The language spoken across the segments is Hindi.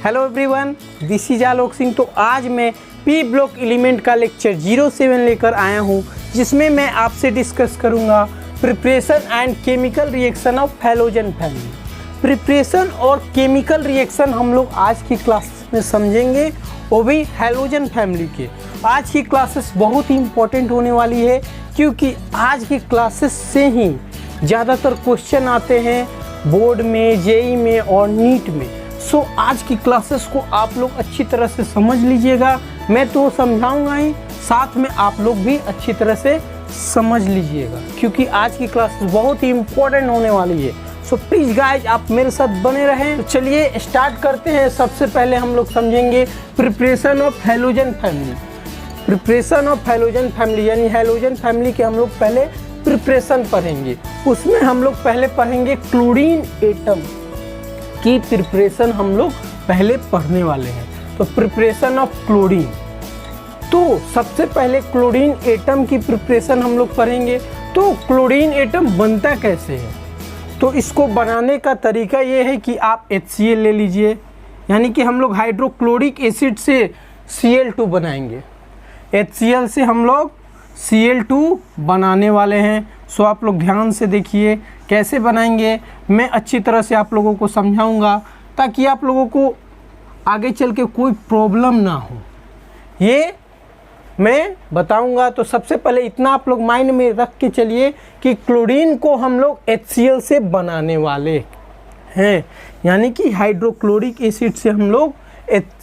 Hello everyone, this is Alok Singh. तो आज मैं पी ब्लॉक एलिमेंट का लेक्चर 07 लेकर आया हूं, जिसमें मैं आपसे डिस्कस करूंगा preparation and chemical reaction of halogen family. Preparation और केमिकल रिएक्शन हम लोग आज की क्लास में समझेंगे, वो भी हैलोजन फैमिली के। आज की क्लासेस बहुत ही इंपॉर्टेंट होने वाली है, क्योंकि आज की क्लासेस से ही ज़्यादातर क्वेश्चन आते हैं बोर्ड में, जेई में और नीट में। सो आज की क्लासेस को आप लोग अच्छी तरह से समझ लीजिएगा। मैं तो समझाऊंगा ही, साथ में आप लोग भी अच्छी तरह से समझ लीजिएगा, क्योंकि आज की क्लासेस बहुत ही इंपॉर्टेंट होने वाली है। सो प्लीज़ गाइज, आप मेरे साथ बने रहें। तो चलिए स्टार्ट करते हैं। सबसे पहले हम लोग समझेंगे preparation of halogen family. Preparation of halogen family यानी हैलोजन फैमिली के हम लोग पहले प्रिपरेशन पढ़ेंगे। उसमें हम लोग पहले पढ़ेंगे क्लोरीन एटम की प्रिपरेशन हम लोग पहले पढ़ने वाले हैं। तो प्रिपरेशन ऑफ क्लोरीन, तो सबसे पहले क्लोरीन एटम की प्रिपरेशन हम लोग पढ़ेंगे। तो क्लोरीन एटम बनता कैसे है? तो इसको बनाने का तरीका ये है कि आप HCl ले लीजिए, यानी कि हम लोग हाइड्रोक्लोरिक एसिड से Cl2 बनाएंगे। HCl से हम लोग Cl2 बनाने वाले हैं। सो आप लोग ध्यान से देखिए कैसे बनाएंगे। मैं अच्छी तरह से आप लोगों को समझाऊंगा, ताकि आप लोगों को आगे चल के कोई प्रॉब्लम ना हो, ये मैं बताऊंगा। तो सबसे पहले इतना आप लोग माइंड में रख के चलिए कि क्लोरीन को हम लोग HCl से बनाने वाले हैं, यानी कि हाइड्रोक्लोरिक एसिड से हम लोग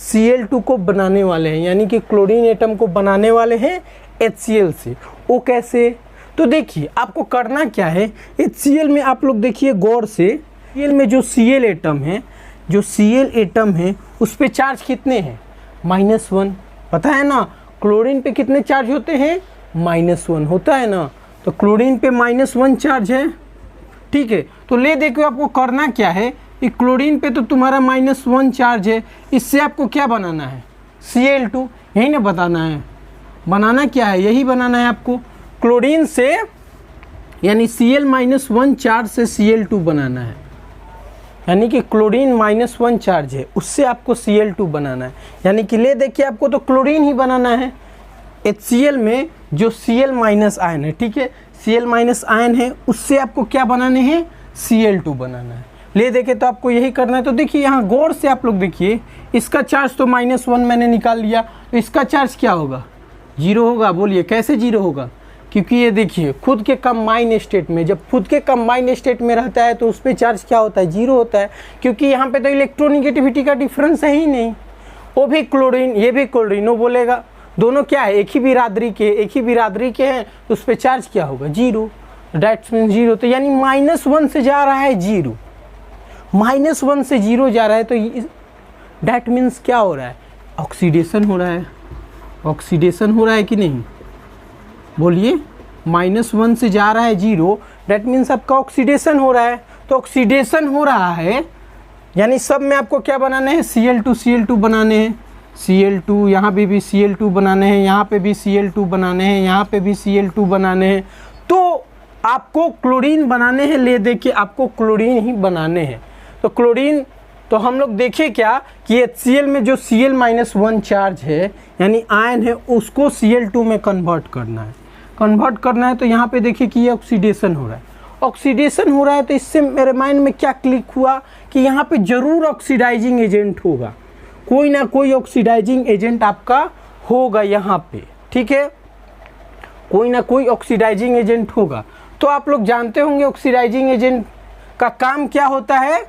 Cl2 को बनाने वाले हैं, यानी कि क्लोरीन एटम को बनाने वाले हैं HCl से। वो कैसे? तो देखिए आपको करना क्या है। HCl में आप लोग देखिए गौर से, HCl में जो Cl एटम है, जो Cl एटम है उस पे चार्ज कितने हैं? -1। पता है ना, क्लोरीन पे कितने चार्ज होते हैं? -1 होता है ना। तो क्लोरीन पे -1 चार्ज है, ठीक है। तो ले देखो आपको करना क्या है कि क्लोरीन पे तो तुम्हारा -1 चार्ज है, इससे आपको क्या बनाना है? Cl2। यही ना बताना है, बनाना क्या है? यही बनाना है आपको। क्लोरीन से यानी Cl-1 चार्ज से Cl2 बनाना है, यानी कि क्लोरीन -1 चार्ज है, उससे आपको Cl2 बनाना है। यानी कि ले देखिए आपको तो क्लोरीन ही बनाना है। HCl में जो Cl- आयन है, ठीक है, Cl- आयन है, उससे आपको क्या बनाने हैं? Cl2 बनाना है। ले देखे तो आपको यही करना है। तो देखिए यहाँ गौर से आप लोग देखिए, इसका चार्ज तो -1 मैंने निकाल लिया, तो इसका चार्ज क्या होगा? 0 होगा। बोलिए कैसे 0 होगा? क्योंकि ये देखिए खुद के कंबाइन स्टेट में, जब खुद के कंबाइन स्टेट में रहता है तो उस पर चार्ज क्या होता है? 0 होता है, क्योंकि यहाँ पे तो इलेक्ट्रोनिगेटिविटी का डिफरेंस है ही नहीं। वो भी क्लोरीन, ये भी क्लोरीन, वो बोलेगा दोनों क्या है? एक ही बिरादरी के हैं, तो उस पर चार्ज क्या होगा? 0। That's means 0। तो यानी -1 से जा रहा है 0, -1 से 0 जा रहा है, तो डैट मीन्स क्या हो रहा है? ऑक्सीडेशन हो रहा है। ऑक्सीडेशन हो रहा है कि नहीं? बोलिए, -1 से जा रहा है 0, डैट मीन्स आपका ऑक्सीडेशन हो रहा है। तो ऑक्सीडेशन हो रहा है, यानी सब में आपको क्या बनाने हैं? Cl2 बनाने हैं। Cl2 यहाँ पे भी Cl2 बनाने हैं, यहाँ पे भी Cl2 बनाने हैं, यहाँ पे भी Cl2 बनाने हैं। तो आपको क्लोरीन बनाने हैं। ले देखिए आपको क्लोरीन ही बनाने हैं। तो क्लोरीन, तो हम लोग देखें क्या कि HCl में जो Cl-1 चार्ज है, यानी आयन है, उसको Cl2 में कन्वर्ट करना है। तो यहाँ पे देखिए कि ये ऑक्सीडेशन हो रहा है। ऑक्सीडेशन हो रहा है, तो इससे मेरे माइंड में क्या क्लिक हुआ कि यहाँ पे ज़रूर ऑक्सीडाइजिंग एजेंट होगा, कोई ना कोई ऑक्सीडाइजिंग एजेंट आपका होगा यहाँ पे, ठीक है, कोई ना कोई ऑक्सीडाइजिंग एजेंट होगा। तो आप लोग जानते होंगे ऑक्सीडाइजिंग एजेंट का काम क्या होता है?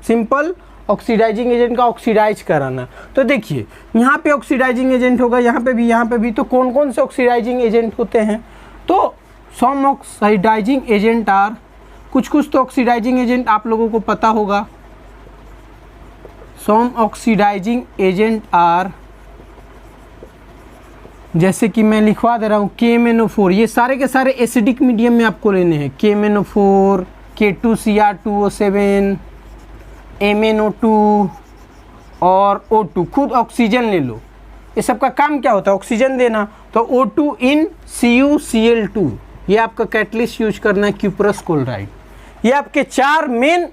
सिंपल, ऑक्सीडाइजिंग एजेंट का ऑक्सीडाइज कराना। तो देखिए यहाँ पे ऑक्सीडाइजिंग एजेंट होगा, यहाँ पे भी। तो कौन कौन से ऑक्सीडाइजिंग एजेंट होते हैं? तो सम ऑक्सीडाइजिंग एजेंट आर, कुछ तो ऑक्सीडाइजिंग एजेंट आप लोगों को पता होगा। सम ऑक्सीडाइजिंग एजेंट आर, जैसे कि मैं लिखवा दे रहा हूँ, KMnO4। ये सारे के सारे एसिडिक मीडियम में आपको लेने हैं। KMnO4, K2Cr2O7, MnO2 और O2। खुद ऑक्सीजन ले लो, ये सब का काम क्या होता है? ऑक्सीजन देना। तो O2 in CuCl2, ये आपका कैटलिस्ट यूज करना है, क्यूप्रस क्लोराइड। ये आपके 4 मेन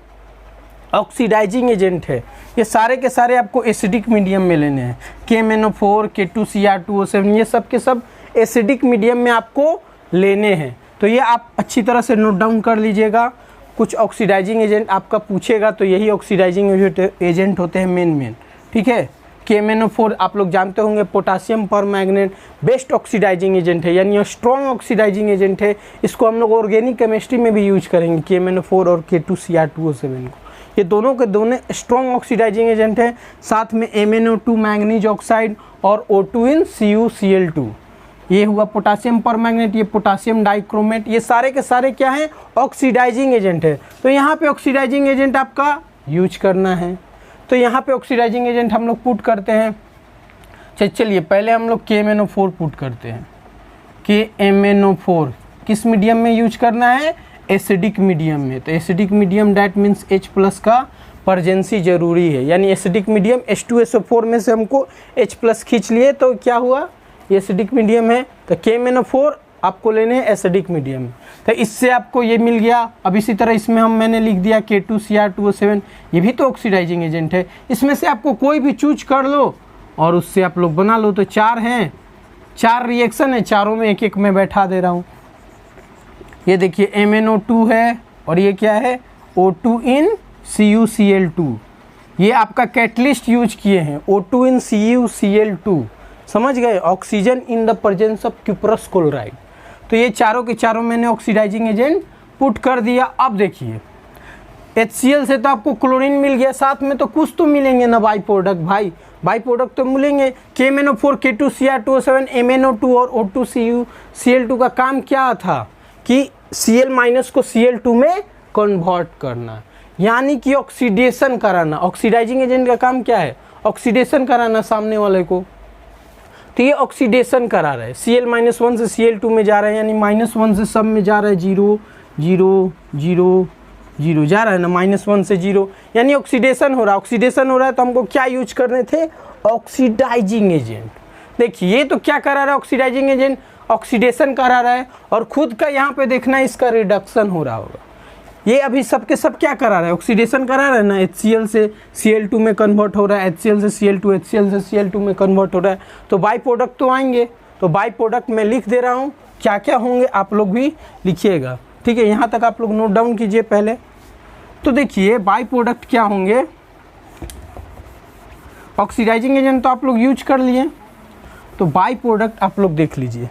ऑक्सीडाइजिंग एजेंट है। ये सारे के सारे आपको एसिडिक मीडियम में लेने हैं। KMnO4, K2Cr2O7 ये सब के सब एसिडिक मीडियम में आपको लेने हैं। तो ये आप अच्छी तरह से नोट डाउन कर लीजिएगा। कुछ ऑक्सीडाइजिंग एजेंट आपका पूछेगा तो यही ऑक्सीडाइजिंग एजेंट होते हैं मेन, ठीक है। KMnO4 आप लोग जानते होंगे potassium permanganate best oxidizing agent है, यानी स्ट्रॉन्ग ऑक्सीडाइजिंग एजेंट है। इसको हम लोग ऑर्गेनिक केमिस्ट्री में भी यूज करेंगे, KMnO4 और K2Cr2O7 को। ये दोनों के दोनों स्ट्रॉन्ग ऑक्सीडाइजिंग एजेंट है। साथ में MnO2 मैंगनीज ऑक्साइड और O2 इन CuCl2, ये हुआ पोटासियम परमैंगनेट, ये पोटासियम डाइक्रोमेट, ये सारे के सारे क्या हैं, ऑक्सीडाइजिंग एजेंट है। तो यहाँ पे ऑक्सीडाइजिंग एजेंट आपका यूज करना है। तो यहाँ पे ऑक्सीडाइजिंग एजेंट हम लोग पुट करते हैं। चलिए पहले हम लोग KMnO4 पुट करते हैं। KMnO4 किस मीडियम में यूज करना है, एसिडिक मीडियम में। तो acidic medium that means H+ का परजेंसी जरूरी है, यानी एसिडिक मीडियम H2SO4 में से हमको H+ खींच लिए तो क्या हुआ, ये एसिडिक मीडियम है। तो KMnO4 आपको लेने हैं एसिडिक मीडियम। तो इससे आपको ये मिल गया। अब इसी तरह इसमें मैंने लिख दिया K2Cr2O7, ये भी तो ऑक्सीडाइजिंग एजेंट है। इसमें से आपको कोई भी चूज कर लो और उससे आप लोग बना लो। तो 4 हैं, 4 रिएक्शन है, चारों में एक एक मैं बैठा दे रहा हूँ। ये देखिए MnO2 है और ये क्या है, O2 इन CuCl2। ये आपका कैटलिस्ट यूज किए हैं, O2 इन CuCl2, समझ गए, oxygen in the presence of cuprous chloride. तो ये चारों के चारों मैंने ऑक्सीडाइजिंग एजेंट पुट कर दिया। अब देखिए HCl से तो आपको क्लोरीन मिल गया, साथ में तो कुछ तो मिलेंगे ना बाई प्रोडक्ट, बाई प्रोडक्ट तो मिलेंगे। KMnO4, K2Cr2O7, MnO2 और O2 CuCl2 का काम क्या था कि Cl- को Cl2 में कन्वर्ट करना, यानी कि ऑक्सीडेशन कराना। ऑक्सीडाइजिंग एजेंट का काम क्या है, ऑक्सीडेशन कराना सामने वाले को। तो ये ऑक्सीडेशन करा रहा है, Cl-1 से Cl2 में जा रहा है, यानी -1 से सब में जा रहा है, 0 0 0 0 जा रहा है ना, -1 से 0, यानी ऑक्सीडेशन हो रहा है। ऑक्सीडेशन हो रहा है तो हमको क्या यूज करने थे, ऑक्सीडाइजिंग एजेंट। देखिए ये तो क्या करा रहा है, ऑक्सीडाइजिंग एजेंट ऑक्सीडेशन करा रहा है, और खुद का यहाँ पे देखना इसका रिडक्शन हो रहा होगा। ये अभी सब के सब क्या करा रहा है, ऑक्सीडेशन करा रहा है ना, HCl से Cl2 में कन्वर्ट हो रहा है, HCl से Cl2, HCl से Cl2 में कन्वर्ट हो रहा है। तो बाई प्रोडक्ट तो आएंगे, तो बाई प्रोडक्ट मैं लिख दे रहा हूँ, क्या क्या होंगे आप लोग भी लिखिएगा, ठीक है। यहाँ तक आप लोग नोट डाउन कीजिए पहले। तो देखिए बाई प्रोडक्ट क्या होंगे, ऑक्सीडाइजिंग एजेंट तो आप लोग यूज कर लिए, तो बाई प्रोडक्ट आप लोग देख लीजिए।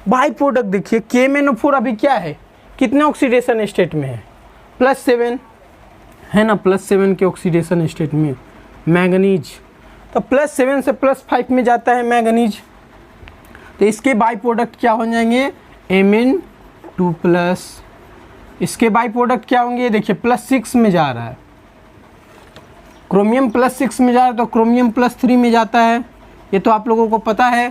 बाई प्रोडक्ट देखिए KMnO4 अभी क्या है, कितने ऑक्सीडेशन स्टेट में है, +7 है ना, +7 के ऑक्सीडेशन स्टेट में मैंगनीज। तो +7 से +5 में जाता है मैंगनीज। तो इसके बाई प्रोडक्ट क्या हो जाएंगे, Mn2+। इसके बाई प्रोडक्ट क्या होंगे, देखिए +6 में जा रहा है, क्रोमियम +6 में जा रहा है, तो क्रोमियम +3 में जाता है, ये तो आप लोगों को पता है।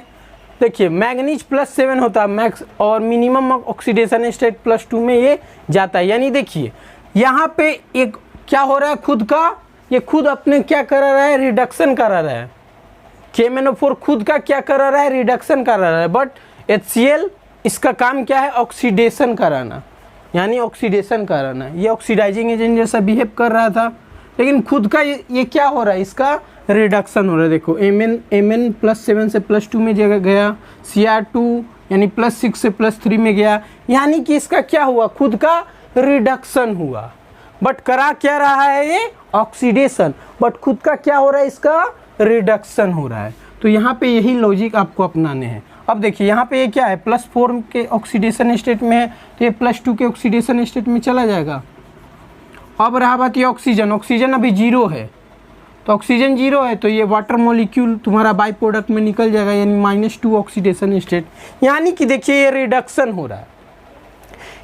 देखिए मैंगनीज +7 होता है मैक्स, और मिनिमम ऑक्सीडेशन स्टेट +2 में ये जाता है। यानी देखिए यहाँ पे एक क्या हो रहा है, खुद का ये खुद अपने क्या करा रहा है, रिडक्शन करा रहा है। KMnO4 खुद का क्या करा रहा है, रिडक्शन करा रहा है, बट HCl इसका काम क्या है, ऑक्सीडेशन कराना, यानी ऑक्सीडेशन कराना। ये ऑक्सीडाइजिंग एजेंट जैसा बिहेव कर रहा था, लेकिन खुद का ये क्या हो रहा है, इसका रिडक्शन हो रहा है। देखो Mn +7 से +2 में गया, Cr2 यानी +6 से +3 में गया, यानी कि इसका क्या हुआ, खुद का रिडक्शन हुआ। बट करा क्या रहा है, ये ऑक्सीडेशन, बट खुद का क्या हो रहा है, इसका रिडक्शन हो रहा है। तो यहाँ पे यही लॉजिक आपको अपनाने हैं। अब देखिए यहाँ पे ये क्या है, +4 के ऑक्सीडेशन स्टेट में है, तो ये +2 के ऑक्सीडेशन स्टेट में चला जाएगा। अब रहा बात ये ऑक्सीजन, ऑक्सीजन अभी 0 है, तो ऑक्सीजन 0 है, तो ये वाटर मॉलिक्यूल तुम्हारा बाई प्रोडक्ट में निकल जाएगा, यानी -2 ऑक्सीडेशन स्टेट। यानी कि देखिए ये रिडक्शन हो रहा है,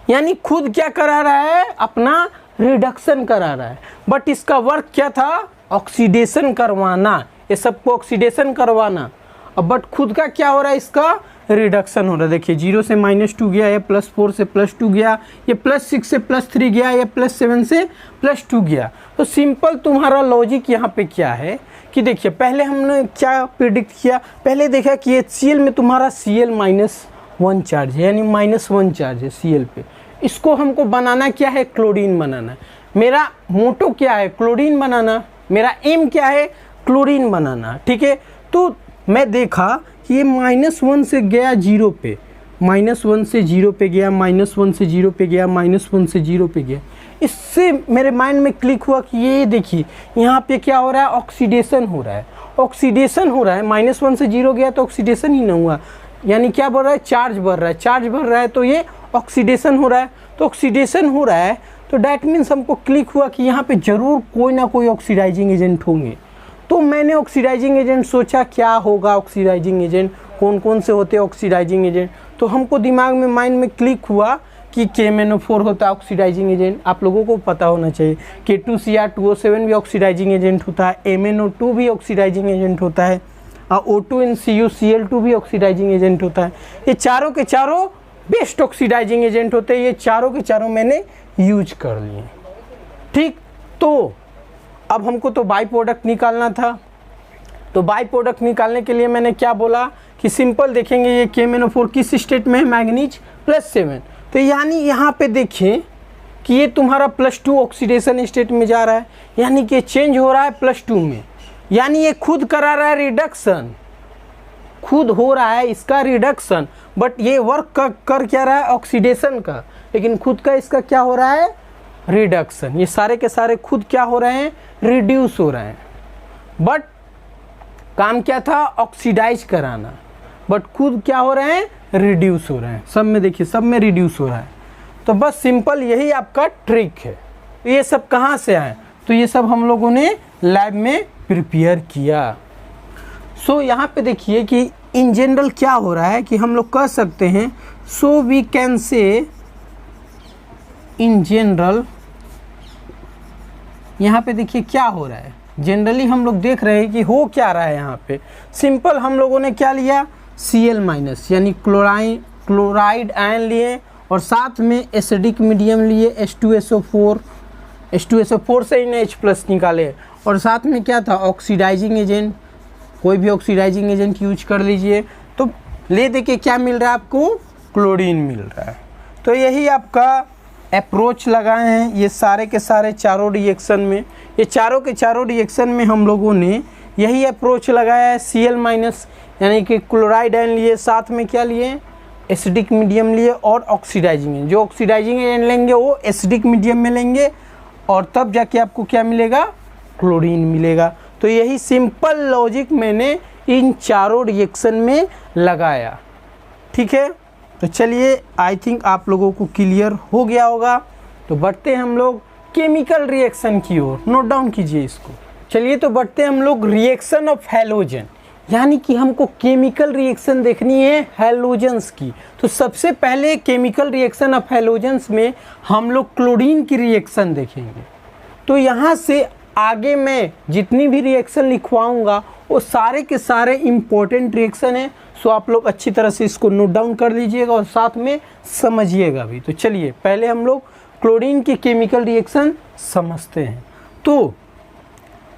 यानी खुद क्या करा रहा है, अपना रिडक्शन करा रहा है। बट इसका वर्क क्या था, ऑक्सीडेशन करवाना, ये सबको ऑक्सीडेशन करवाना। अब बट खुद का क्या हो रहा है, इसका रिडक्शन हो रहा है। देखिए 0 से -2 गया, ये +4 से +2 गया, ये +6 से +3 गया, ये +7 से +2 गया। तो सिंपल तुम्हारा लॉजिक यहाँ पे क्या है कि देखिए पहले हमने क्या प्रिडिक्ट किया, पहले देखा कि HCl में तुम्हारा Cl-1 चार्ज है, यानी -1 चार्ज है Cl पे। इसको हमको बनाना क्या है, क्लोरीन बनाना। मेरा मोटो क्या है, क्लोरीन बनाना, मेरा एम क्या है, क्लोरीन बनाना, ठीक है। तो मैं देखा कि ये -1 से गया 0 पे, -1 से 0 पे गया, -1 से 0 पे गया, -1 से 0 पे गया। इससे मेरे माइंड में क्लिक हुआ कि ये देखिए यहाँ पे क्या हो रहा है, ऑक्सीडेशन हो रहा है, ऑक्सीडेशन हो रहा है। -1 से 0 गया तो ऑक्सीडेशन ही ना हुआ, यानी क्या बढ़ रहा है, चार्ज बढ़ रहा है, चार्ज बढ़ रहा है तो ये ऑक्सीडेशन हो रहा है। तो ऑक्सीडेशन हो रहा है तो डैट मीन्स हमको क्लिक हुआ कि यहाँ पे ज़रूर कोई ना कोई ऑक्सीडाइजिंग एजेंट होंगे। तो मैंने ऑक्सीडाइजिंग एजेंट सोचा क्या होगा, ऑक्सीडाइजिंग एजेंट कौन कौन से होते हैं ऑक्सीडाइजिंग एजेंट। तो हमको दिमाग में, माइंड में क्लिक हुआ कि KMnO4 होता है ऑक्सीडाइजिंग एजेंट। आप लोगों को पता होना चाहिए K2Cr2O7 भी ऑक्सीडाइजिंग एजेंट होता है, MnO2 भी ऑक्सीडाइजिंग एजेंट होता है, O2NCuCl2 भी ऑक्सीडाइजिंग एजेंट होता है। ये चारों के चारों बेस्ट ऑक्सीडाइजिंग एजेंट होते हैं। ये चारों के चारों मैंने यूज कर लिए, ठीक। तो अब हमको तो बाई प्रोडक्ट निकालना था। तो बाई प्रोडक्ट निकालने के लिए मैंने क्या बोला कि सिंपल देखेंगे ये KMnO4 किस स्टेट में है, मैग्नीज +7। तो यानी यहाँ पे देखिए कि ये तुम्हारा +2 ऑक्सीडेशन स्टेट में जा रहा है, यानी कि चेंज हो रहा है +2 में, यानी ये खुद करा रहा है रिडक्शन, खुद हो रहा है इसका रिडक्शन। बट ये वर्क कर क्या रहा है, ऑक्सीडेशन का, लेकिन खुद का इसका क्या हो रहा है, रिडक्शन। ये सारे के सारे खुद क्या हो रहे हैं, रिड्यूस हो रहे हैं। बट काम क्या था, ऑक्सीडाइज कराना, बट खुद क्या हो रहे हैं, रिड्यूस हो रहे हैं। सब में देखिए, सब में रिड्यूस हो रहा है। तो बस सिंपल यही आपका ट्रिक है। ये सब कहाँ से आए, तो ये सब हम लोगों ने लैब में प्रिपेयर किया। सो यहाँ पे देखिए कि इन जनरल क्या हो रहा है कि हम लोग कह सकते हैं, so we can say in general, यहाँ पे देखिए क्या हो रहा है, जनरली हम लोग देख रहे हैं कि हो क्या रहा है। यहाँ पे सिंपल हम लोगों ने क्या लिया, Cl- यानी क्लोराइड आयन लिए, और साथ में एसिडिक मीडियम लिए H2SO4, H2SO4 से ही H+ निकाले, और साथ में क्या था, ऑक्सीडाइजिंग एजेंट, कोई भी ऑक्सीडाइजिंग एजेंट यूज कर लीजिए। तो ले दे के क्या मिल रहा है आपको, क्लोरीन मिल रहा है। तो यही आपका अप्रोच लगाए हैं ये सारे के सारे चारों रिएक्शन में। ये चारों के चारों रिएक्शन में हम लोगों ने यही अप्रोच लगाया है। Cl- यानी कि क्लोराइड आयन लिए, साथ में क्या लिए, एसिडिक मीडियम लिए, और ऑक्सीडाइजिंग एजेंट। जो ऑक्सीडाइजिंग एजेंट लेंगे वो एसिडिक मीडियम में लेंगे, और तब जाके आपको क्या मिलेगा, क्लोरीन मिलेगा। तो यही सिंपल लॉजिक मैंने इन चारों रिएक्शन में लगाया, ठीक है। तो चलिए, आई थिंक आप लोगों को क्लियर हो गया होगा। तो बढ़ते हैं हम लोग केमिकल रिएक्शन की ओर, नोट डाउन कीजिए इसको। चलिए तो बढ़ते हैं हम लोग रिएक्शन ऑफ हैलोजन, यानी कि हमको केमिकल रिएक्शन देखनी है हैलोजेंस की। तो सबसे पहले केमिकल रिएक्शन ऑफ हैलोजेंस में हम लोग क्लोरीन की रिएक्शन देखेंगे। तो यहाँ से आगे मैं जितनी भी रिएक्शन लिखवाऊंगा वो सारे के सारे इम्पोर्टेंट रिएक्शन है। सो आप लोग अच्छी तरह से इसको नोट डाउन कर लीजिएगा और साथ में समझिएगा भी। तो चलिए पहले हम लोग क्लोरीन की केमिकल रिएक्शन समझते हैं। तो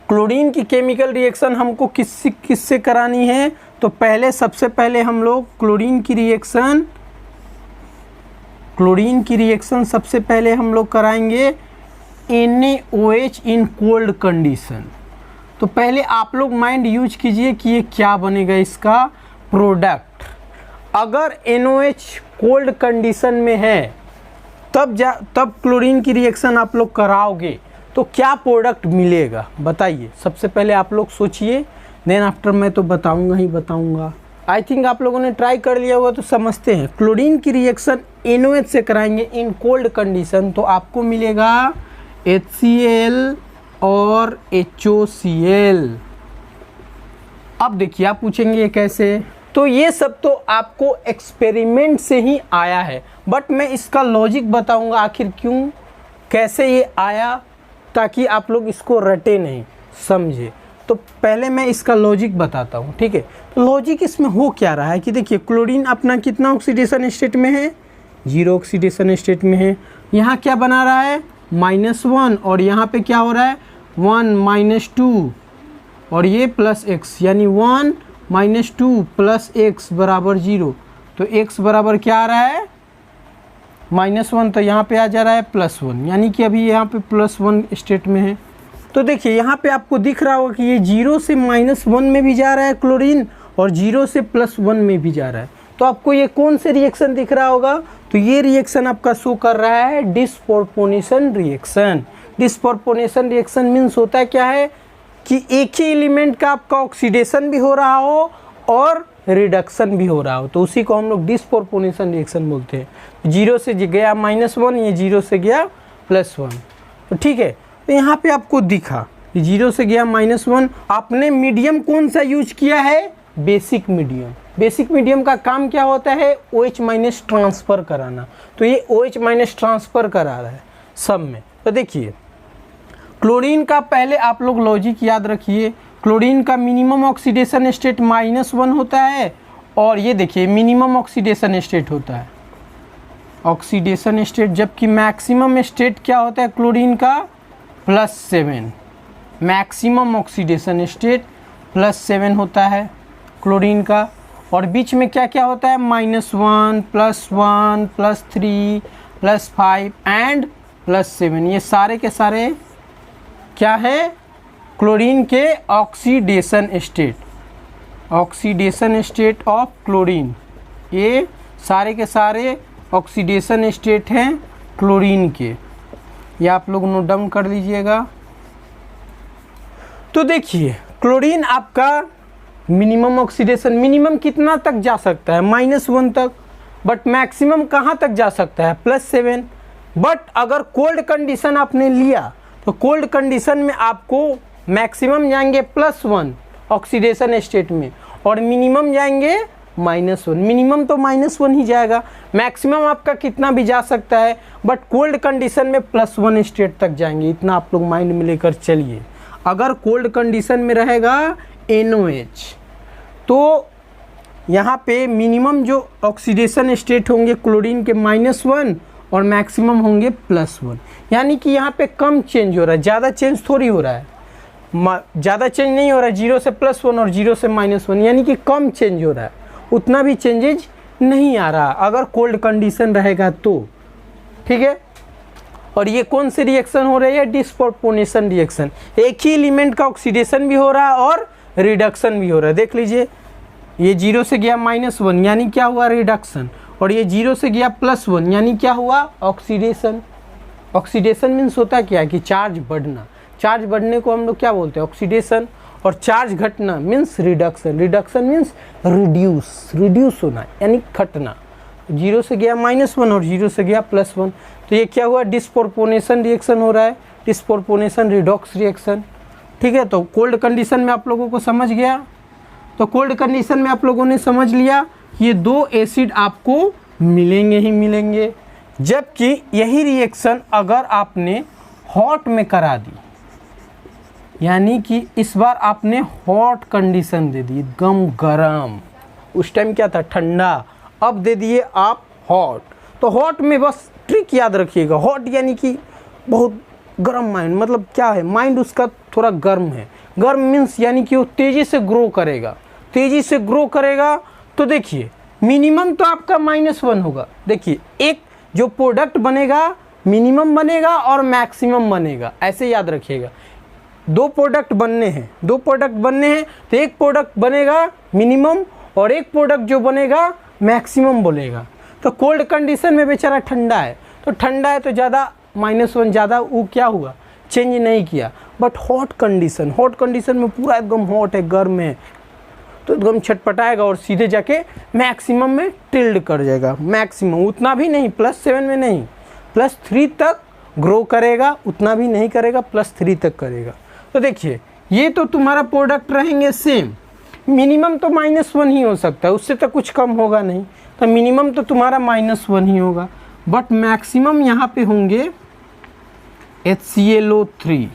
क्लोरीन की केमिकल रिएक्शन हमको किससे करानी है, तो पहले सबसे पहले हम लोग क्लोरीन की रिएक्शन सबसे पहले हम लोग कराएंगे NaOH इन कोल्ड कंडीशन। तो पहले आप लोग माइंड यूज कीजिए कि ये क्या बनेगा इसका प्रोडक्ट। अगर NaOH कोल्ड कंडीशन में है तब क्लोरीन की रिएक्शन आप लोग कराओगे तो क्या प्रोडक्ट मिलेगा बताइए। सबसे पहले आप लोग सोचिए, देन आफ्टर मैं तो बताऊंगा। आई थिंक आप लोगों ने ट्राई कर लिया होगा तो समझते हैं। क्लोरीन की रिएक्शन NaOH से कराएंगे इन कोल्ड कंडीशन, तो आपको मिलेगा HCl और HOCl। अब देखिए आप पूछेंगे ये कैसे, तो ये सब तो आपको एक्सपेरिमेंट से ही आया है, बट मैं इसका लॉजिक बताऊंगा आखिर क्यों कैसे ये आया, ताकि आप लोग इसको रटे नहीं, समझे। तो पहले मैं इसका लॉजिक बताता हूँ, ठीक है। तो लॉजिक इसमें हो क्या रहा है कि देखिए क्लोरीन अपना कितना ऑक्सीडेशन स्टेट में है, 0 ऑक्सीडेशन स्टेट में है। यहाँ क्या बना रहा है -1, और यहाँ पे क्या हो रहा है 1 -2 और ये +x, यानी 1 -2 + x बराबर 0। तो x बराबर क्या आ रहा है -1, तो यहाँ पे आ जा रहा है +1, यानी कि अभी यहाँ पे +1 स्टेट में है। तो देखिए यहाँ पे आपको दिख रहा होगा कि ये 0 से -1 में भी जा रहा है क्लोरीन और 0 से +1 में भी जा रहा है। तो आपको ये कौन से रिएक्शन दिख रहा होगा? तो ये रिएक्शन आपका शो कर रहा है disproportionation reaction. Disproportionation reaction means होता है क्या है कि एक ही एलिमेंट का आपका ऑक्सीडेशन भी हो रहा हो और रिडक्शन भी हो रहा हो, तो उसी को हम लोग डिस्प्रोपोर्शनेशन रिएक्शन बोलते हैं। 0 से गया -1, ये 0 से गया +1, तो ठीक है। तो यहाँ पे आपको दिखा 0 से गया -1। आपने मीडियम कौन सा यूज किया है? Basic medium. बेसिक मीडियम का काम क्या होता है? OH- ट्रांसफ़र कराना। तो ये OH- ट्रांसफ़र करा रहा है सब में। तो देखिए क्लोरीन का पहले आप लोग लॉजिक याद रखिए। क्लोरीन का मिनिमम ऑक्सीडेशन स्टेट -1 होता है और ये देखिए मिनिमम ऑक्सीडेशन स्टेट होता है ऑक्सीडेशन स्टेट, जबकि मैक्सिमम स्टेट क्या होता है क्लोरीन का? +7। मैक्सिमम ऑक्सीडेशन स्टेट +7 होता है क्लोरीन का। और बीच में क्या क्या होता है? -1, +1, +3, +5 एंड +7। ये सारे के सारे क्या है? क्लोरीन के oxidation state. Oxidation state of chlorine, ये सारे के सारे ऑक्सीडेशन स्टेट हैं क्लोरीन के। ये आप लोग नोट डाउन कर लीजिएगा। तो देखिए क्लोरीन आपका मिनिमम ऑक्सीडेशन, मिनिमम कितना तक जा सकता है? -1 तक, बट मैक्सिमम कहाँ तक जा सकता है? +7। बट अगर कोल्ड कंडीशन आपने लिया तो कोल्ड कंडीशन में आपको मैक्सिमम जाएंगे +1 ऑक्सीडेशन स्टेट में और मिनिमम जाएंगे -1। मिनिमम तो -1 ही जाएगा, मैक्सिमम आपका कितना भी जा सकता है, बट कोल्ड कंडीशन में +1 स्टेट तक जाएंगे। इतना आप लोग माइंड में लेकर चलिए। अगर कोल्ड कंडीशन में रहेगा NOH तो यहाँ पे मिनिमम जो ऑक्सीडेशन स्टेट होंगे क्लोरीन के -1 और मैक्सिमम होंगे +1। यानी कि यहाँ पे कम चेंज हो रहा है, ज़्यादा चेंज थोड़ी हो रहा है। ज़्यादा चेंज नहीं हो रहा है, 0 से +1 और 0 से -1, यानी कि कम चेंज हो रहा है, उतना भी चेंजेज नहीं आ रहा अगर कोल्ड कंडीशन रहेगा तो, ठीक है। और ये कौन सी रिएक्शन हो रही है? Disproportionation reaction. एक ही एलिमेंट का ऑक्सीडेशन भी हो रहा है और रिडक्शन भी हो रहा है। देख लीजिए ये 0 से गया -1 यानी क्या हुआ? रिडक्शन। और ये 0 से गया +1 यानी क्या हुआ? ऑक्सीडेशन। ऑक्सीडेशन मीन्स होता है क्या कि चार्ज बढ़ना। चार्ज बढ़ने को हम लोग क्या बोलते हैं? ऑक्सीडेशन। और चार्ज घटना means reduction. Reduction means reduce होना यानी घटना। 0 से गया -1 और 0 से गया +1, तो ये क्या हुआ? डिस्प्रोपोर्शनेशन रिएक्शन हो रहा है, डिस्प्रोपोर्शनेशन रिडॉक्स रिएक्शन, ठीक है। तो कोल्ड कंडीशन में आप लोगों को समझ गया। तो कोल्ड कंडीशन में आप लोगों ने समझ लिया ये 2 एसिड आपको मिलेंगे ही मिलेंगे। जबकि यही रिएक्शन अगर आपने हॉट में करा दी, यानी कि इस बार आपने हॉट कंडीशन दे दी, एकदम गरम, उस टाइम क्या था? ठंडा, अब दे दिए आप हॉट। तो हॉट में बस ट्रिक याद रखिएगा, हॉट यानी कि बहुत गर्म माइंड, मतलब क्या है? माइंड उसका थोड़ा गर्म है। गर्म मीन्स यानी कि वो तेज़ी से ग्रो करेगा, तेज़ी से ग्रो करेगा। तो देखिए मिनिमम तो आपका -1 होगा। देखिए एक जो प्रोडक्ट बनेगा मिनिमम बनेगा और मैक्सिमम बनेगा, ऐसे याद रखिएगा। 2 प्रोडक्ट बनने हैं, 2 प्रोडक्ट बनने हैं, तो एक प्रोडक्ट बनेगा मिनिमम और एक प्रोडक्ट जो बनेगा मैक्सिमम बोलेगा। तो कोल्ड कंडीशन में बेचारा ठंडा है, तो ठंडा है तो ज़्यादा -1 ज़्यादा वो क्या हुआ? चेंज नहीं किया। बट हॉट कंडीशन में पूरा एकदम हॉट है, गर्म है, तो एकदम छटपटाएगा और सीधे जाके मैक्सिमम में टिल्ड कर जाएगा। मैक्सिमम उतना भी नहीं, +7 में नहीं, +3 तक ग्रो करेगा, उतना भी नहीं करेगा, +3 तक करेगा। तो देखिए ये तो तुम्हारा प्रोडक्ट रहेंगे सेम। मिनिमम तो -1 ही हो सकता है, उससे तो कुछ कम होगा नहीं, तो मिनिमम तो तुम्हारा -1 ही होगा। बट मैक्सिमम यहाँ पे होंगे HClO3,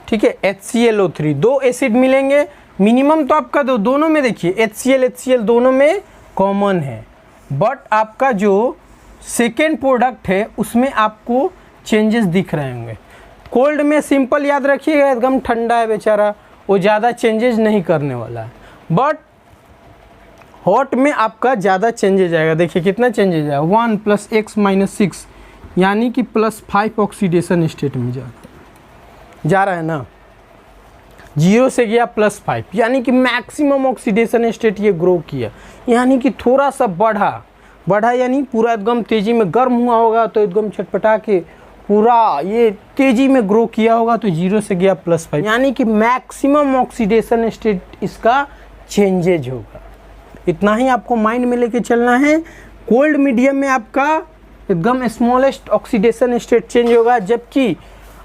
ठीक है। HClO3 2 एसिड मिलेंगे, मिनिमम तो आपका दोनों में देखिए HCl दोनों में कॉमन है, बट आपका जो सेकेंड प्रोडक्ट है उसमें आपको चेंजेस दिख रहे होंगे। कोल्ड में सिंपल याद रखिएगा, एकदम ठंडा है बेचारा, वो ज़्यादा चेंजेस नहीं करने वाला है। बट हॉट में आपका ज़्यादा चेंजेज आएगा। देखिए कितना चेंजेज आएगा? 1 + x - 6 यानी कि +5 ऑक्सीडेशन स्टेट में जाएगा। जा रहा है ना, 0 से गया +5, यानी कि मैक्सिमम ऑक्सीडेशन स्टेट ये ग्रो किया, यानी कि थोड़ा सा बढ़ा यानी पूरा एकदम तेज़ी में गर्म हुआ होगा तो एकदम छटपटा के पूरा ये तेज़ी में ग्रो किया होगा तो 0 से गया +5, यानी कि मैक्सिमम ऑक्सीडेशन स्टेट इसका चेंजेज होगा। इतना ही आपको माइंड में लेके चलना है। कोल्ड मीडियम में आपका एकदम स्मॉलेस्ट ऑक्सीडेशन स्टेट चेंज होगा, जबकि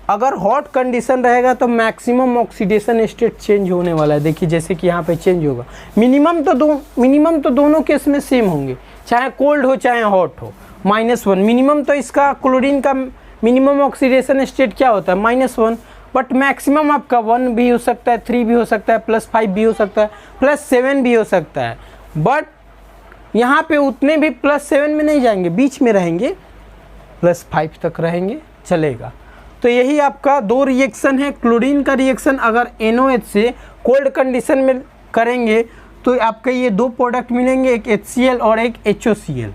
अगर हॉट कंडीशन रहेगा तो मैक्सिमम ऑक्सीडेशन स्टेट चेंज होने वाला है। देखिए जैसे कि यहाँ पे चेंज होगा, मिनिमम तो दोनों केस में सेम होंगे, चाहे कोल्ड हो चाहे हॉट हो, -1 मिनिमम। तो इसका क्लोरीन का मिनिमम ऑक्सीडेशन स्टेट क्या होता है, -1, बट मैक्सिमम आपका 1 भी हो सकता है, 3 भी हो सकता है, +5 भी हो सकता है, +7 भी हो सकता है। बट यहाँ पे उतने भी +7 में नहीं जाएंगे, बीच में रहेंगे, +5 तक रहेंगे, चलेगा। तो यही आपका 2 रिएक्शन है। क्लोरीन का रिएक्शन अगर NOH से कोल्ड कंडीशन में करेंगे तो आपके ये 2 प्रोडक्ट मिलेंगे, एक HCl और एक HOCl।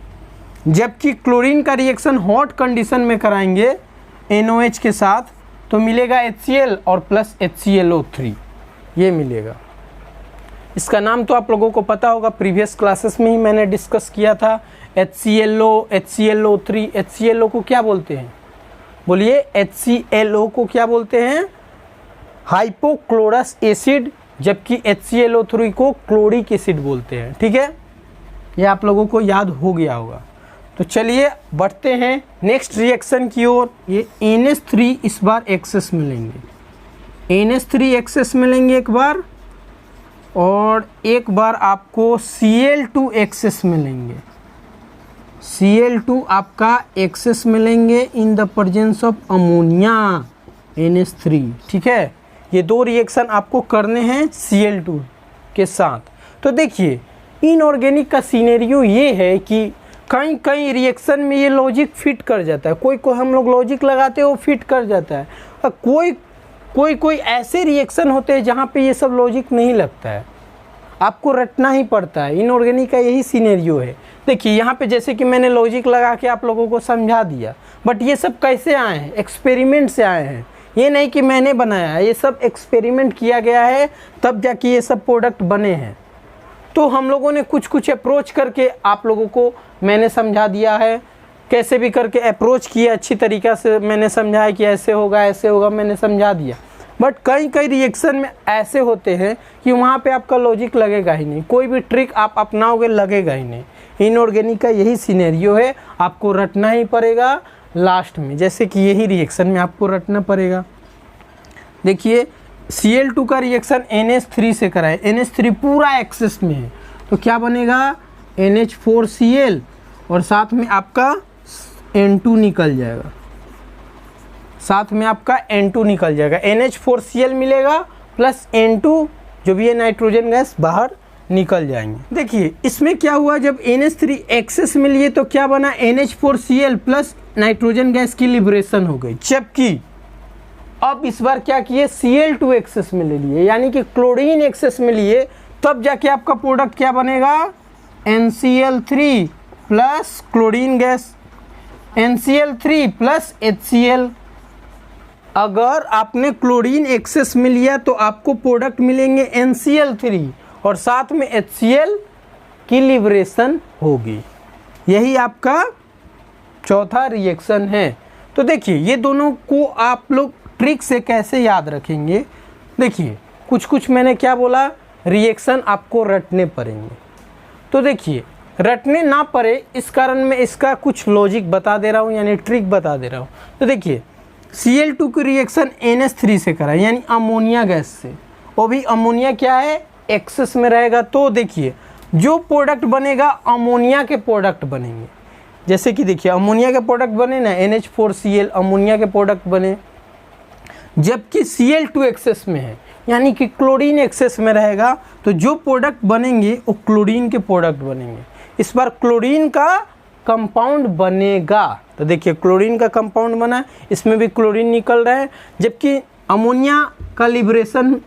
जबकि क्लोरीन का रिएक्शन हॉट कंडीशन में कराएंगे NOH के साथ तो मिलेगा HCl और प्लस HClO3 ये मिलेगा। इसका नाम तो आप लोगों को पता होगा, प्रीवियस क्लासेस में ही मैंने डिस्कस किया था। HClO, HClO3, HClO को क्या बोलते हैं, बोलिए HClO को क्या बोलते हैं, हाइपोक्लोरस एसिड, जबकि HClO3 को क्लोरिक एसिड बोलते हैं। ठीक है, ये आप लोगों को याद हो गया होगा। तो चलिए बढ़ते हैं नेक्स्ट रिएक्शन की ओर। ये NH3 इस बार एक्सेस मिलेंगे, NH3 एक्सेस मिलेंगे एक बार, और एक बार आपको Cl2 एक्सेस मिलेंगे, Cl2 आपका एक्सेस मिलेंगे in the presence of ammonia NH3। ठीक है, ये 2 रिएक्शन आपको करने हैं Cl2 के साथ। तो देखिए इनऑर्गेनिक का सीनेरियो ये है कि कई रिएक्शन में ये लॉजिक फिट कर जाता है, कोई हम लोग लॉजिक लगाते हैं वो फिट कर जाता है, और कोई ऐसे रिएक्शन होते हैं जहाँ पे ये सब लॉजिक नहीं लगता है, आपको रटना ही पड़ता है। इनऑर्गेनिक का यही सीनेरियो है। देखिए यहाँ पे जैसे कि मैंने लॉजिक लगा के आप लोगों को समझा दिया, बट ये सब कैसे आए हैं, एक्सपेरिमेंट से आए हैं, ये नहीं कि मैंने बनाया है, ये सब एक्सपेरिमेंट किया गया है तब जाके ये सब प्रोडक्ट बने हैं। तो हम लोगों ने कुछ अप्रोच करके आप लोगों को मैंने समझा दिया है, कैसे भी करके अप्रोच किया, अच्छी तरीक़ा से मैंने समझाया कि ऐसे होगा मैंने समझा दिया। बट कई रिएक्शन में ऐसे होते हैं कि वहाँ पे आपका लॉजिक लगेगा ही नहीं, कोई भी ट्रिक आप अपनाओगे लगेगा ही नहीं। इनऑर्गेनिक का यही सिनेरियो है, आपको रटना ही पड़ेगा लास्ट में, जैसे कि यही रिएक्शन में आपको रटना पड़ेगा। देखिए Cl2 का रिएक्शन NH3 से कराए, NH3 पूरा एक्सेस में है तो क्या बनेगा NH4Cl और साथ में आपका N2 निकल जाएगा, NH4Cl मिलेगा प्लस N2 जो भी है नाइट्रोजन गैस बाहर निकल जाएंगे। देखिए इसमें क्या हुआ, जब NH3 एक्सेस में लिए तो क्या बना, NH4Cl प्लस नाइट्रोजन गैस की लिबरेशन हो गई। जबकि अब इस बार क्या किए, Cl2 एक्सेस में ले लिए, यानी कि क्लोरीन एक्सेस में लिए, तब जाके आपका प्रोडक्ट क्या बनेगा, NCl3 plus chlorine gas, NCl3 plus HCl। अगर आपने क्लोरीन एक्सेस में लिया तो आपको प्रोडक्ट मिलेंगे NCl3 और साथ में HCl की लिबरेशन होगी। यही आपका चौथा रिएक्शन है। तो देखिए ये दोनों को आप लोग ट्रिक से कैसे याद रखेंगे। देखिए कुछ मैंने क्या बोला, रिएक्शन आपको रटने पड़ेंगे। तो देखिए रटने ना पड़े इस कारण मैं इसका कुछ लॉजिक बता दे रहा हूँ, यानी ट्रिक बता दे रहा हूँ। तो देखिए Cl2 की रिएक्शन NH3 से करा, यानी अमोनिया गैस से, वो भी अमोनिया क्या है एक्सेस में रहेगा। तो देखिए जो प्रोडक्ट बनेगा अमोनिया के प्रोडक्ट बनेंगे, जैसे कि देखिए अमोनिया के प्रोडक्ट बने ना, NH4Cl अमोनिया के प्रोडक्ट बने, जबकि Cl2 एक्सेस में है, यानी कि क्लोरीन एक्सेस में रहेगा, तो जो प्रोडक्ट बनेंगे वो क्लोरीन के प्रोडक्ट बनेंगे। इस बार क्लोरीन का कंपाउंड बनेगा, तो देखिए क्लोरीन का कंपाउंड बना, इसमें भी क्लोरीन निकल रहा है, जबकि अमोनिया का लिबरेशन,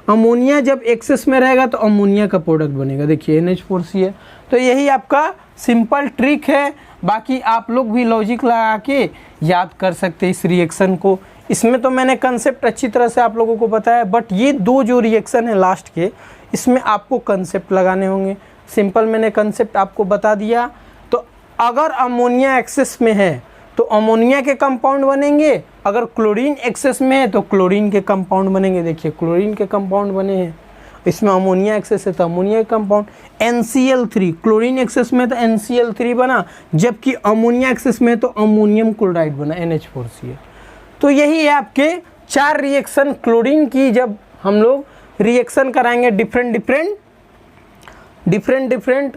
अमोनिया जब एक्सेस में रहेगा तो अमोनिया का प्रोडक्ट बनेगा। देखिए NH4Cl। तो यही आपका सिंपल ट्रिक है, बाकी आप लोग भी लॉजिक लगा के याद कर सकते हैं इस रिएक्शन को। इसमें तो मैंने कंसेप्ट अच्छी तरह से आप लोगों को बताया, बट ये दो जो रिएक्शन है लास्ट के, इसमें आपको कंसेप्ट लगाने होंगे। सिंपल मैंने कंसेप्ट आपको बता दिया। तो अगर अमोनिया एक्सेस में है तो अमोनिया के कंपाउंड बनेंगे, अगर क्लोरीन एक्सेस में है तो क्लोरीन के कंपाउंड बनेंगे। देखिए क्लोरीन के कंपाउंड बने हैं, इसमें अमोनिया एक्सेस है तो अमोनिया के कंपाउंड। NCl3 क्लोरीन एक्सेस में तो NCl3 बना, जबकि अमोनिया एक्सेस में तो अमोनियम क्लोराइड बना NH4Cl। तो यही है आपके 4 रिएक्शन क्लोरीन की। जब हम लोग रिएक्शन कराएंगे डिफरेंट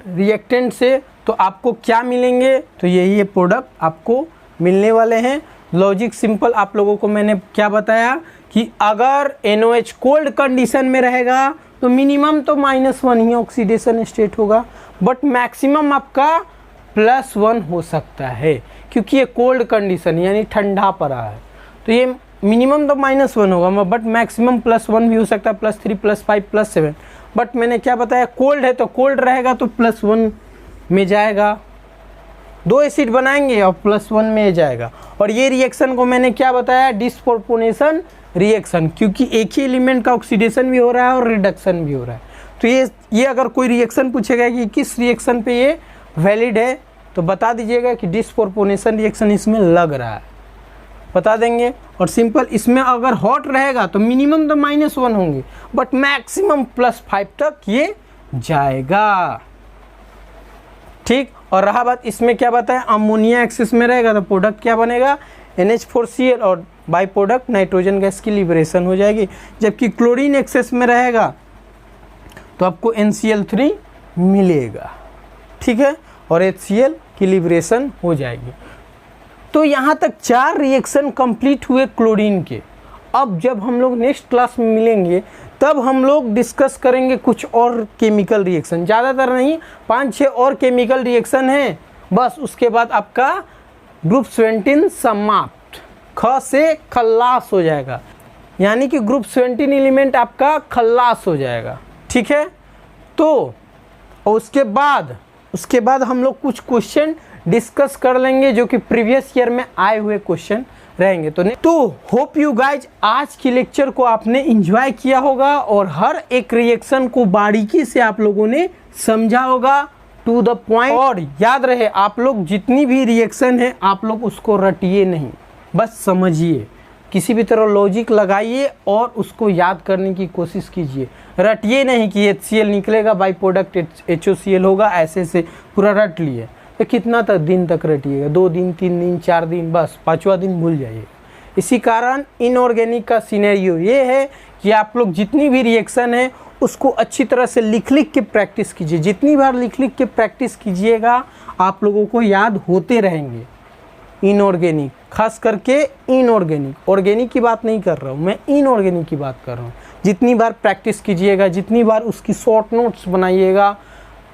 रिएक्टेंट से तो आपको क्या मिलेंगे, तो यही है प्रोडक्ट आपको मिलने वाले हैं। लॉजिक सिंपल आप लोगों को मैंने क्या बताया कि अगर NOH कोल्ड कंडीशन में रहेगा तो मिनिमम तो -1 ही ऑक्सीडेशन स्टेट होगा, बट मैक्सिमम आपका +1 हो सकता है, क्योंकि ये कोल्ड कंडीशन यानी ठंडा पड़ा है। तो ये मिनिमम तो -1 होगा, बट मैक्सिमम +1 भी हो सकता है, +3 +5 +7। बट मैंने क्या बताया, कोल्ड है तो कोल्ड रहेगा तो +1 में जाएगा। 2 एसिड बनाएंगे और +1 में जाएगा। और ये रिएक्शन को मैंने क्या बताया, डिस्प्रोपोर्शनेशन रिएक्शन, क्योंकि एक ही एलिमेंट का ऑक्सीडेशन भी हो रहा है और रिडक्शन भी हो रहा है। तो ये अगर कोई रिएक्शन पूछेगा कि किस रिएक्शन पे ये वैलिड है तो बता दीजिएगा कि डिस्प्रोपोर्शनेशन रिएक्शन इसमें लग रहा है, बता देंगे। और सिंपल इसमें अगर हॉट रहेगा तो मिनिमम तो -1 होंगे, बट मैक्सिमम +5 तक ये जाएगा। ठीक, और रहा बात इसमें क्या बताया, अमोनिया एक्सेस में रहेगा तो प्रोडक्ट क्या बनेगा, NH4Cl, और बाई प्रोडक्ट नाइट्रोजन गैस की लिबरेशन हो जाएगी। जबकि क्लोरीन एक्सेस में रहेगा तो आपको NCl3 मिलेगा, ठीक है, और HCl की लिबरेशन हो जाएगी। तो यहाँ तक 4 रिएक्शन कंप्लीट हुए क्लोरीन के। अब जब हम लोग नेक्स्ट क्लास में मिलेंगे तब हम लोग डिस्कस करेंगे कुछ और केमिकल रिएक्शन, ज़्यादातर नहीं, 5-6 और केमिकल रिएक्शन हैं, बस उसके बाद आपका ग्रुप 17 समाप्त, ख से खल्लास हो जाएगा, यानी कि ग्रुप 17 एलिमेंट आपका खल्लास हो जाएगा, ठीक है। तो उसके बाद हम लोग कुछ क्वेश्चन डिस्कस कर लेंगे जो कि प्रीवियस ईयर में आए हुए क्वेश्चन रहेंगे। तो होप यू गाइज आज की लेक्चर को आपने एंजॉय किया होगा और हर एक रिएक्शन को बारीकी से आप लोगों ने समझा होगा, टू द पॉइंट। और याद रहे आप लोग जितनी भी रिएक्शन है आप लोग उसको रटिए नहीं, बस समझिए, किसी भी तरह लॉजिक लगाइए और उसको याद करने की कोशिश कीजिए। रटिए नहीं कि HCl निकलेगा, बाई प्रोडक्ट HOCl होगा, ऐसे से पूरा रट लिए तो कितना तक दिन तक रटिएगा, 2 दिन 3 दिन 4 दिन, बस 5वां दिन भूल जाइए। इसी कारण इनऑर्गेनिक का सिनेरियो ये है कि आप लोग जितनी भी रिएक्शन है उसको अच्छी तरह से लिख के प्रैक्टिस कीजिए। जितनी बार लिख के प्रैक्टिस कीजिएगा आप लोगों को याद होते रहेंगे। इनऑर्गेनिक, खास करके इनऑर्गेनिक, ऑर्गेनिक की बात नहीं कर रहा हूँ मैं, इनऑर्गेनिक की बात कर रहा हूँ। जितनी बार प्रैक्टिस कीजिएगा, जितनी बार उसकी शॉर्ट नोट्स बनाइएगा,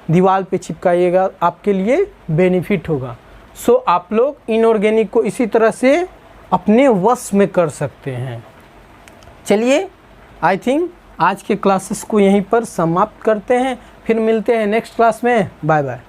दीवार पे चिपकाइएगा, आपके लिए बेनिफिट होगा। सो आप लोग इनऑर्गेनिक को इसी तरह से अपने वश में कर सकते हैं। चलिए, आई थिंक आज के क्लासेस को यहीं पर समाप्त करते हैं, फिर मिलते हैं नेक्स्ट क्लास में। Bye bye.